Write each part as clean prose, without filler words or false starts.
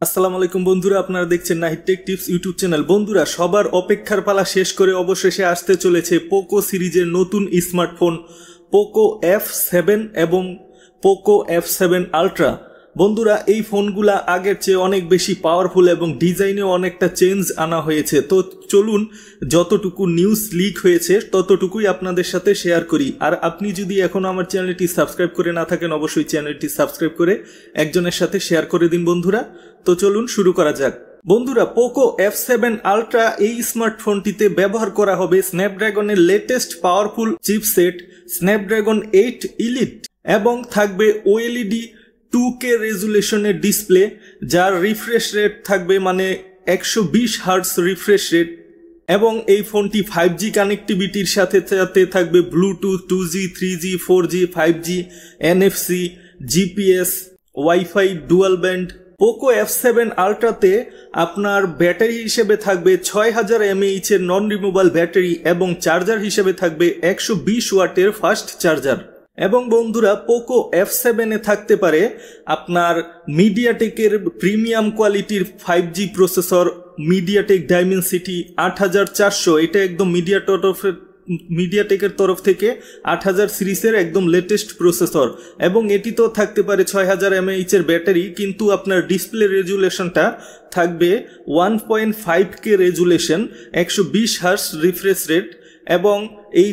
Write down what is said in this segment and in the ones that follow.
আসসালামু আলাইকুম বন্ধুরা, আপনারা দেখছেন Nahid take tips YouTube channel. বন্ধুরা, সবার অপেক্ষার পালা শেষ করে অবশেষে আসতে চলেছে পোকো সিরিজের নতুন স্মার্টফোন পোকো F7 এবং পোকো F7 আলট্রা। বন্ধুরা, এই ফোনগুলা আগের চেয়ে অনেক বেশি পাওয়ারফুল এবং ডিজাইনেও অনেকটা চেঞ্জ আনা হয়েছে। তো চলুন, যতটুকু নিউজ লিক হয়েছে ততটুকুই আপনাদের সাথে শেয়ার করি। আর আপনি যদি এখনো আমার চ্যানেলটি সাবস্ক্রাইব করে না থাকেন, অবশ্যই চ্যানেলটি সাবস্ক্রাইব করে একজনের সাথে শেয়ার করে দিন বন্ধুরা। তো চলুন শুরু করা যাক। বন্ধুরা, পোকো F7 আলট্রা এই স্মার্টফোনটিতে ব্যবহার করা হবে স্ন্যাপড্রাগনের latest powerful chipset Snapdragon 8 elite এবং থাকবে OLED 2K রেজুলেশনের ডিসপ্লে, যার রিফ্রেশ রেট থাকবে 120 হার্টজ রিফ্রেশ রেট। এবং এই ফোনটি 5G কানেক্টিভিটির সাথে সাথে থাকবে Bluetooth, 2G, 3G, 4G, 5G, NFC, GPS, wifi, dual band. Poco F7 আলট্রাতে আপনার ব্যাটারি হিসেবে থাকবে 6000 mAh এর নন রিমুভাল ব্যাটারি এবং চার্জার হিসেবে থাকবে 120 ওয়াটের ফাস্ট চার্জার। এবং বন্ধুরা, পোকো F7 এ থাকতে পারে আপনার মিডিয়াটেকের প্রিমিয়াম কোয়ালিটির 5G প্রসেসর মিডিয়াটেক ডাইমেনসিটি 8400। এটা একদম মিডিয়াটেকের তরফ থেকে 8000 সিরিজের একদম লেটেস্ট প্রসেসর। এবং এটি তো থাকতে পারে 6000 mAh এর ব্যাটারি, কিন্তু আপনার ডিসপ্লে রেজুলেশনটা থাকবে 1.5K resolution, 120 hertz refresh rate. এবং এই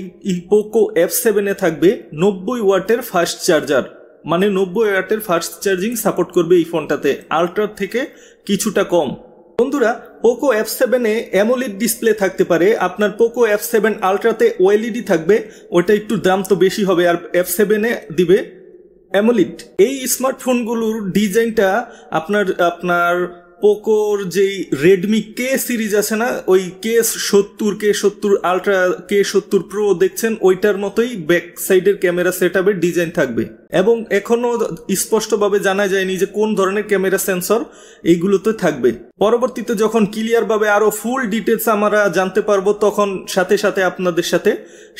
পোকো F7 এ থাকবে 90 ওয়াটের ফাস্ট চার্জার, 90 ওয়াটের ফাস্ট চার্জিং সাপোর্ট করবে এই ফোনটাতে, আলট্রার থেকে কিছুটা কম। বন্ধুরা, পোকো F7 এ অ্যামোলেড ডিসপ্লে থাকতে পারে। আপনার পোকো F7 আলট্রাতে OLED থাকবে, ওটা একটু দাম তো বেশি হবে, আর F7 এ দিবে অ্যামোলেড। এই স্মার্টফোনগুলোর ডিজাইনটা আপনার পোকোর যেই রেডমি K সিরিজ আছে না, ওই K70 আলট্রা, K70 প্রো দেখছেন, ওইটার মতোই ব্যাক সাইডের ক্যামেরা সেটআপের ডিজাইন থাকবে। এবং এখনো স্পষ্টভাবে জানা যায়নি যে কোন ধরনের ক্যামেরা সেন্সর এইগুলোতে থাকবে। পরবর্তীতে যখন ক্লিয়ারভাবে আরো ফুল ডিটেলস আমরা জানতে পারবো, তখন সাথে সাথে আপনাদের সাথে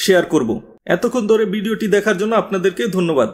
শেয়ার করব। এতক্ষণ ধরে ভিডিওটি দেখার জন্য আপনাদেরকে ধন্যবাদ।